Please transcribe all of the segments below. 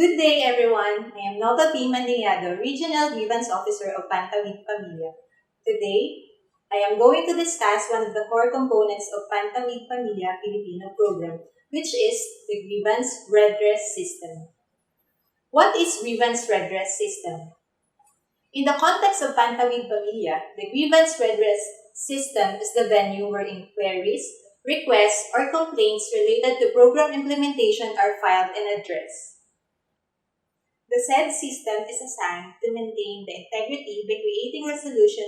Good day, everyone. I am Nova P. Mandiado, Regional Grievance Officer of Pantawid Pamilyang. Today, I am going to discuss one of the core components of Pantawid Pamilyang Pilipino program, which is the Grievance Redress System. What is Grievance Redress System? In the context of Pantawid Pamilyang, the Grievance Redress System is the venue where inquiries, requests, or complaints related to program implementation are filed and addressed. The said system is assigned to maintain the integrity by creating resolution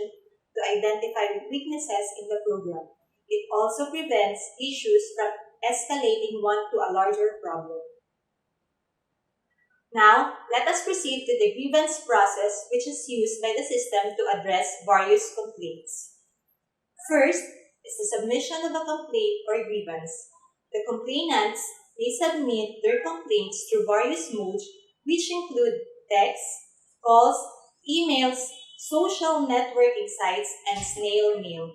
to identify weaknesses in the program. It also prevents issues from escalating one to a larger problem. Now, let us proceed to the grievance process, which is used by the system to address various complaints. First is the submission of a complaint or grievance. The complainants may submit their complaints through various modes, which include text, calls, emails, social networking sites, and snail mail.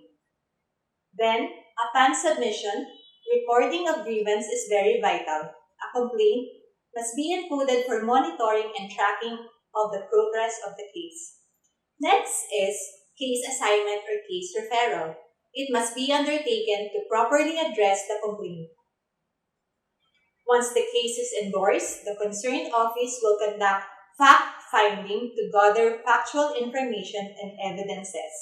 Then, upon submission, recording of grievance is very vital. A complaint must be encoded for monitoring and tracking of the progress of the case. Next is case assignment or case referral. It must be undertaken to properly address the complaint. Once the case is endorsed, the concerned office will conduct fact-finding to gather factual information and evidences.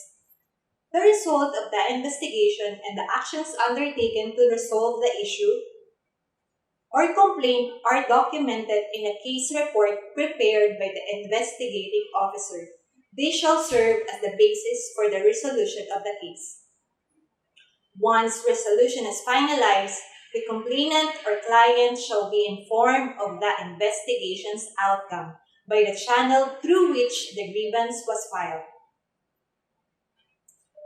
The result of the investigation and the actions undertaken to resolve the issue or complaint are documented in a case report prepared by the investigating officer. They shall serve as the basis for the resolution of the case. Once resolution is finalized, the complainant or client shall be informed of the investigation's outcome by the channel through which the grievance was filed.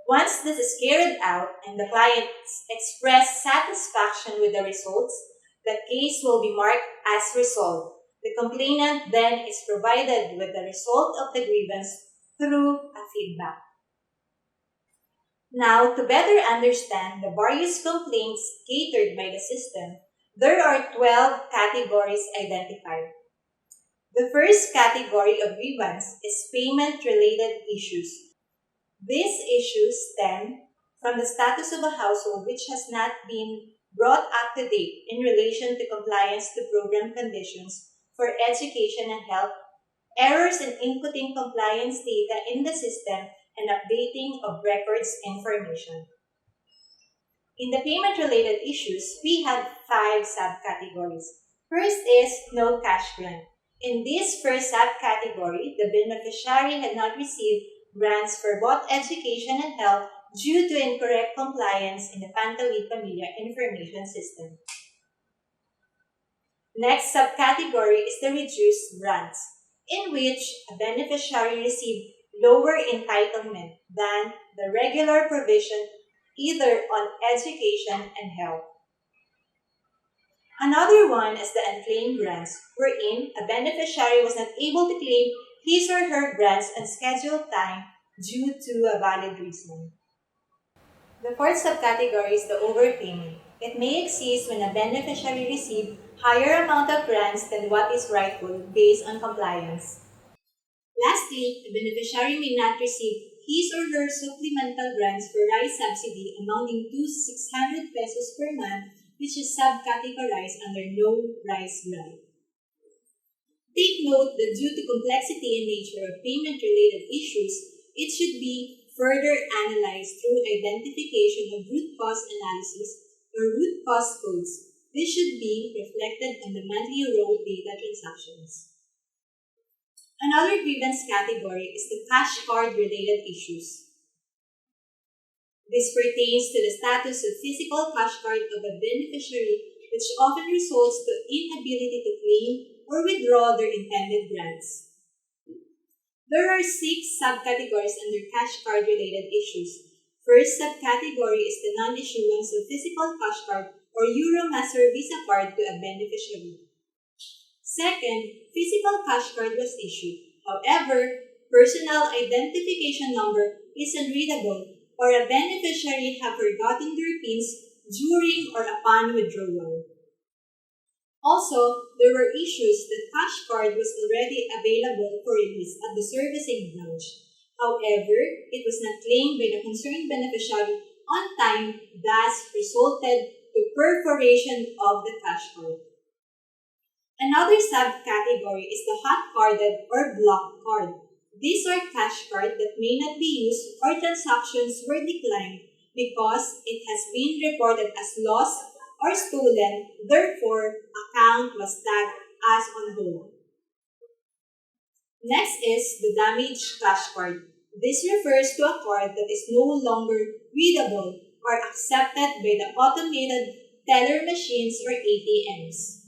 Once this is carried out and the client express satisfaction with the results, the case will be marked as resolved. The complainant then is provided with the result of the grievance through a feedback. Now, to better understand the various complaints catered by the system, there are 12 categories identified. The first category of grievance is payment-related issues. These issues stem from the status of a household which has not been brought up to date in relation to compliance to program conditions for education and health, errors in inputting compliance data in the system, and updating of records information. In the payment-related issues, we have 5 subcategories. First is no cash grant. In this first subcategory, the beneficiary had not received grants for both education and health due to incorrect compliance in the Pantawid Pamilyang information system. Next subcategory is the reduced grants, in which a beneficiary received lower entitlement than the regular provision either on education and health. Another one is the unclaimed grants, wherein a beneficiary was not able to claim his or her grants on scheduled time due to a valid reason. The fourth subcategory is the overpayment. It may exist when a beneficiary received higher amount of grants than what is rightful based on compliance. Lastly, the beneficiary may not receive his or her supplemental grants for rice subsidy amounting to 600 pesos per month, which is subcategorized under no rice grant. Take note that due to complexity and nature of payment-related issues, it should be further analyzed through identification of root cause analysis or root cause codes. This should be reflected on the monthly raw data transactions. Another grievance category is the cash card-related issues. This pertains to the status of physical cash card of a beneficiary, which often results to inability to claim or withdraw their intended grants. There are 6 subcategories under cash card-related issues. First subcategory is the non-issuance of physical cash card or Euromaster Visa card to a beneficiary. Second, physical cash card was issued. However, personal identification number is unreadable or a beneficiary have forgotten their PINs during or upon withdrawal. Also, there were issues that cash card was already available for release at the servicing branch. However, it was not claimed by the concerned beneficiary on time, thus resulted to perforation of the cash card. Another subcategory is the hot-carded or blocked card. These are cash cards that may not be used or transactions were declined because it has been reported as lost or stolen, therefore, account was tagged as on hold. Next is the damaged cash card. This refers to a card that is no longer readable or accepted by the automated teller machines or ATMs.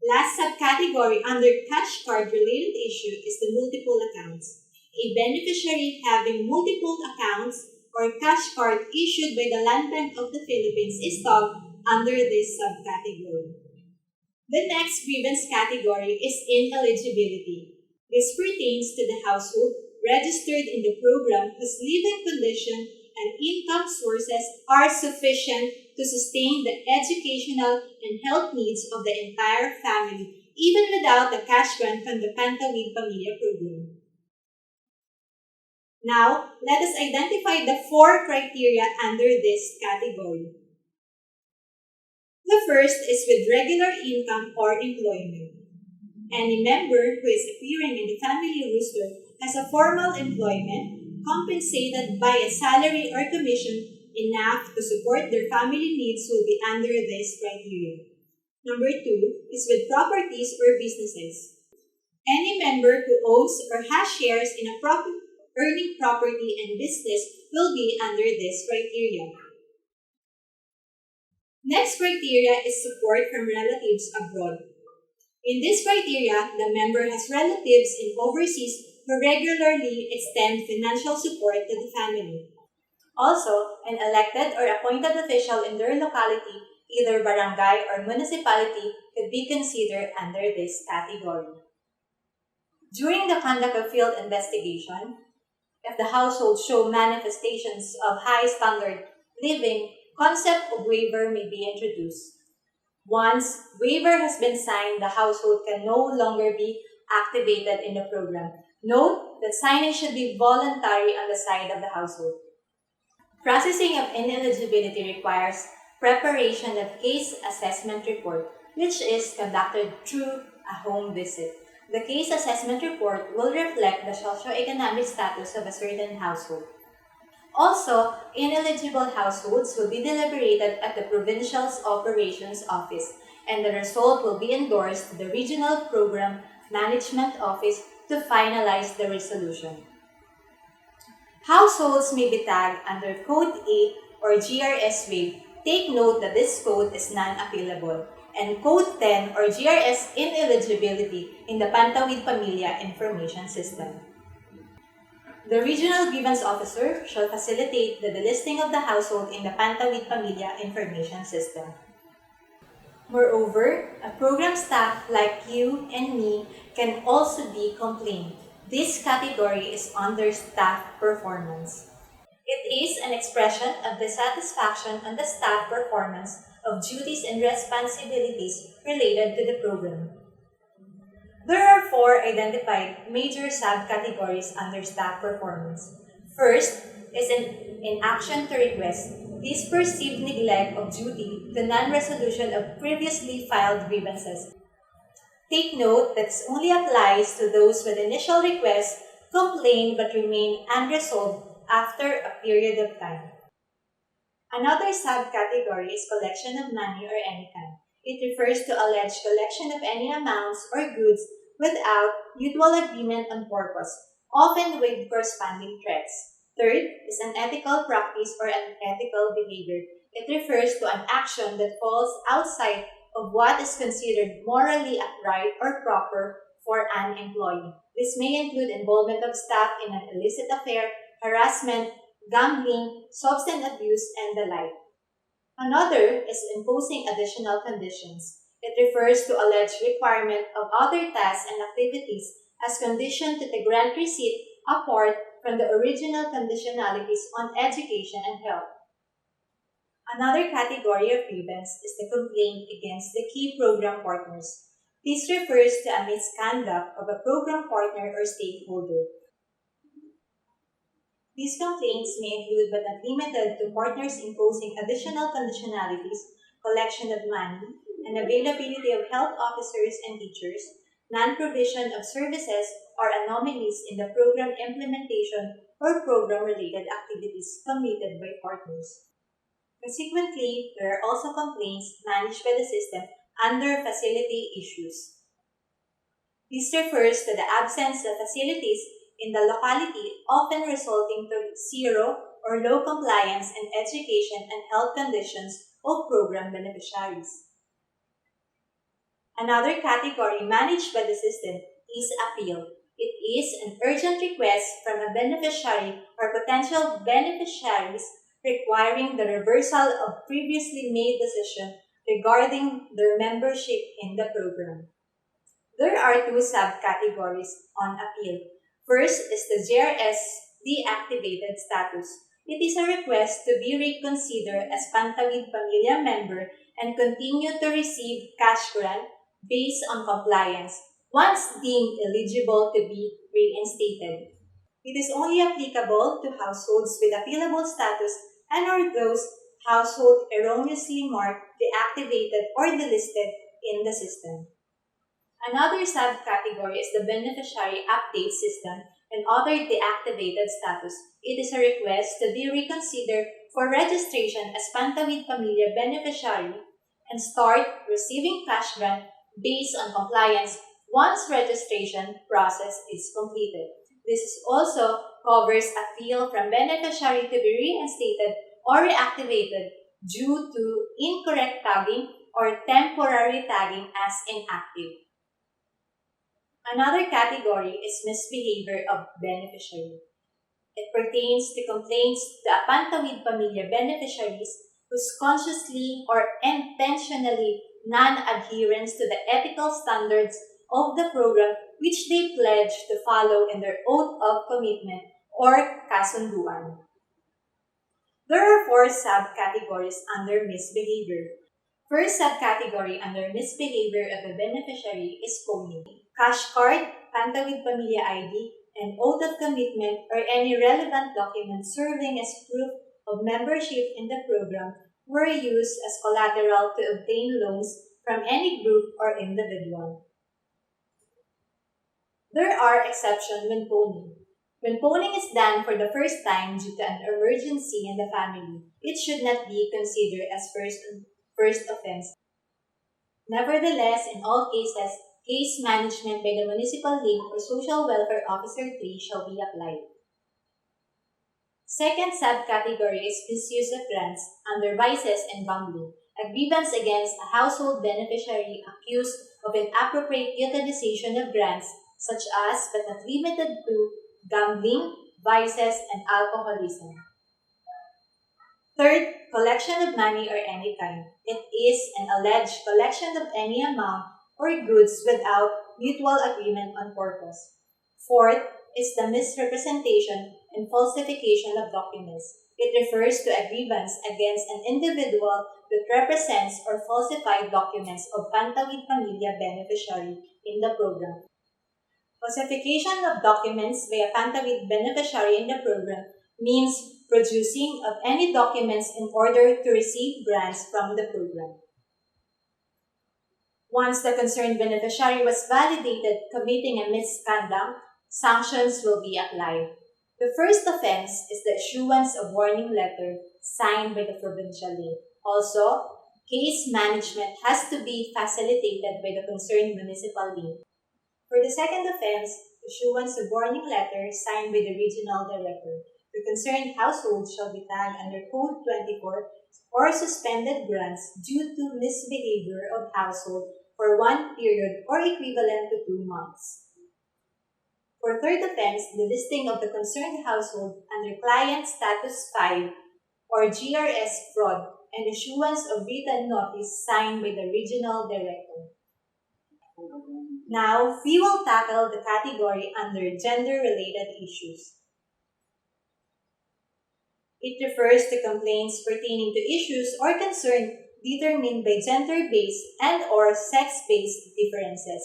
Last subcategory under cash card related issue is the multiple accounts. A beneficiary having multiple accounts or cash card issued by the Land Bank of the Philippines is tagged under this subcategory. The next grievance category is ineligibility. This pertains to the household registered in the program whose living condition and income sources are sufficient to sustain the educational and health needs of the entire family, even without the cash grant from the Pantawid Pamilyang program. Now, let us identify the 4 criteria under this category. The first is with regular income or employment. Any member who is appearing in the family roster has a formal employment compensated by a salary or commission enough to support their family needs will be under this criteria. Number 2 is with properties or businesses. Any member who owns or has shares in a earning property and business will be under this criteria. Next criteria is support from relatives abroad. In this criteria, the member has relatives in overseas who regularly extend financial support to the family. Also, an elected or appointed official in their locality, either barangay or municipality, could be considered under this category. During the conduct of field investigation, if the household show manifestations of high standard living, concept of waiver may be introduced. Once waiver has been signed, the household can no longer be activated in the program. Note that signing should be voluntary on the side of the household. Processing of ineligibility requires preparation of case assessment report, which is conducted through a home visit. The case assessment report will reflect the socioeconomic status of a certain household. Also, ineligible households will be deliberated at the Provincial's Operations Office, and the result will be endorsed to the Regional Program Management Office to finalize the resolution. Households may be tagged under Code 8 or GRS Wave. Take note that this code is non-appealable, and Code 10 or GRS Ineligibility in the Pantawid Pamilyang Information System. The Regional Grievance Officer shall facilitate the delisting of the household in the Pantawid Pamilyang Information System. Moreover, a program staff like you and me can also be complained. This category is under staff performance. It is an expression of dissatisfaction on the staff performance of duties and responsibilities related to the program. There are 4 identified major subcategories under staff performance. First is an inaction to request. This perceived neglect of duty to non-resolution of previously filed grievances. Take note that this only applies to those with initial requests complained but remain unresolved after a period of time. Another subcategory is collection of money or any kind. It refers to alleged collection of any amounts or goods without mutual agreement on purpose, often with corresponding threats. Third is an ethical practice or unethical behavior. It refers to an action that falls outside of what is considered morally upright or proper for an employee. This may include involvement of staff in an illicit affair, harassment, gambling, substance abuse, and the like. Another is imposing additional conditions. It refers to alleged requirement of other tasks and activities as condition to the grant receipt apart from the original conditionalities on education and health. Another category of grievance is the complaint against the key program partners. This refers to a misconduct of a program partner or stakeholder. These complaints may include but not limited to partners imposing additional conditionalities, collection of money, and availability of health officers and teachers, non-provision of services, or anomalies in the program implementation or program-related activities committed by partners. Consequently, there are also complaints managed by the system under facility issues. This refers to the absence of facilities in the locality, often resulting to zero or low compliance in education and health conditions of program beneficiaries. Another category managed by the system is appeal. It is an urgent request from a beneficiary or potential beneficiaries requiring the reversal of previously made decision regarding their membership in the program. There are two subcategories on appeal. First is the GRS deactivated status. It is a request to be reconsidered as Pantawid Pamilyang member and continue to receive cash grant based on compliance once deemed eligible to be reinstated. It is only applicable to households with appealable status and or those households erroneously marked deactivated or delisted in the system. Another subcategory is the beneficiary update system and other deactivated status. It is a request to be reconsidered for registration as Pantawid Pamilya beneficiary and start receiving cash grant based on compliance once registration process is completed. This also covers appeal from beneficiary to be reinstated or reactivated due to incorrect tagging or temporary tagging as inactive. Another category is misbehavior of beneficiary. It pertains to complaints to Pantawid Pamilya beneficiaries whose consciously or intentionally non-adherence to the ethical standards of the program which they pledge to follow in their oath of commitment or kasunduan. There are four subcategories under misbehavior. First subcategory under misbehavior of a beneficiary is pony. Cash card, Pantawid Pamilya ID, and oath of commitment or any relevant document serving as proof of membership in the program were used as collateral to obtain loans from any group or individual. There are exceptions when pawning. When pawning is done for the first time due to an emergency in the family, it should not be considered as first offense. Nevertheless, in all cases, case management by the municipal link or social welfare officer 3 shall be applied. Second subcategory is misuse of grants under vices and gambling, a grievance against a household beneficiary accused of inappropriate utilization of grants such as but not limited to gambling, vices, and alcoholism. Third, collection of money or any kind. It is an alleged collection of any amount or goods without mutual agreement on purpose. Fourth is the misrepresentation and falsification of documents. It refers to a grievance against an individual that represents or falsified documents of Pantawid Pamilya beneficiary in the program. Falsification of documents by a Pantawid beneficiary in the program means producing of any documents in order to receive grants from the program. Once the concerned beneficiary was validated committing a misconduct, sanctions will be applied. The first offense is the issuance of warning letter signed by the provincial link. Also, case management has to be facilitated by the concerned municipal link. For the second offense, issuance of warning letter signed by the regional director. The concerned household shall be tagged under Code 24 or suspended grants due to misbehavior of household for one period or equivalent to 2 months. For third offense, the listing of the concerned household under Client Status 5 or GRS fraud and issuance of written notice signed by the regional director. Now, we will tackle the category under gender-related issues. It refers to complaints pertaining to issues or concern determined by gender-based and/or sex-based differences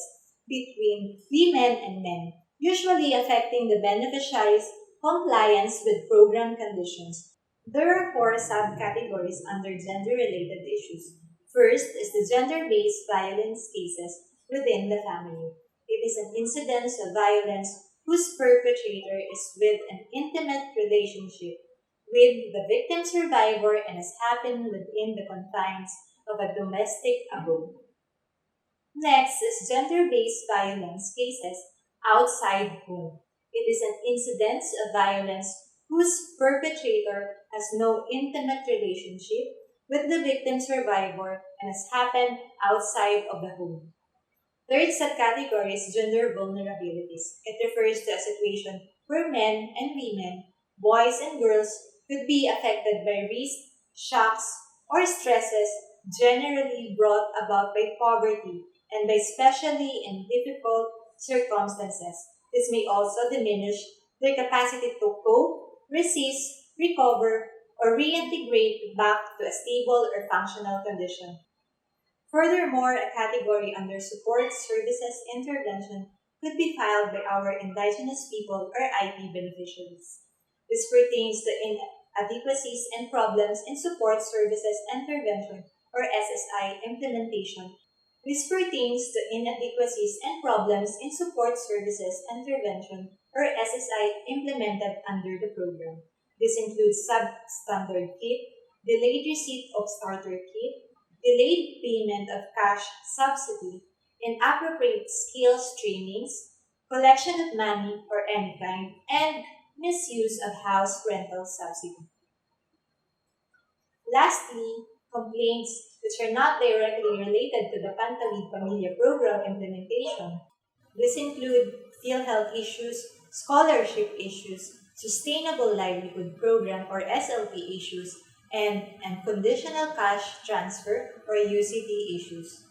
between women and men, usually affecting the beneficiary's compliance with program conditions. There are four subcategories under gender-related issues. First is the gender-based violence cases within the family. It is an incident of violence whose perpetrator is with an intimate relationship with the victim survivor and has happened within the confines of a domestic abode. Next is gender-based violence cases outside home. It is an incident of violence whose perpetrator has no intimate relationship with the victim survivor and has happened outside of the home. Third subcategory is gender vulnerabilities. It refers to a situation where men and women, boys and girls could be affected by risk, shocks, or stresses generally brought about by poverty and by especially in difficult circumstances. This may also diminish their capacity to cope, resist, recover, or reintegrate back to a stable or functional condition. Furthermore, a category under support services intervention could be filed by our indigenous people or IP beneficiaries. This pertains to inadequacies and problems in support services intervention or SSI implementation. This pertains to inadequacies and problems in support services intervention or SSI implemented under the program. This includes substandard kit, delayed receipt of starter kit, delayed payment of cash subsidy, inappropriate skills trainings, collection of money or any kind, and misuse of house rental subsidy. Lastly, complaints which are not directly related to the Pantawid Pamilyang program implementation. This include PhilHealth issues, scholarship issues, sustainable livelihood program or SLP issues, and conditional cash transfer or UCT issues.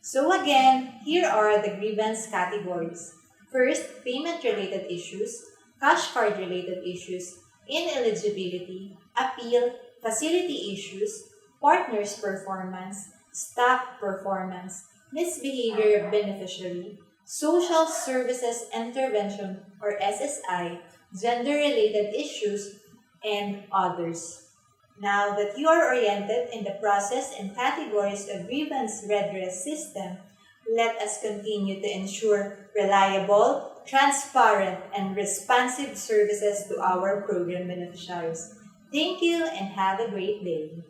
So again, here are the grievance categories. First, payment-related issues, cash card-related issues, ineligibility, appeal, facility issues, partner's performance, staff performance, misbehavior of beneficiary, social services intervention or SSI, gender-related issues, and others. Now that you are oriented in the process and categories of Grievance Redress System, let us continue to ensure reliable, transparent, and responsive services to our program beneficiaries. Thank you and have a great day.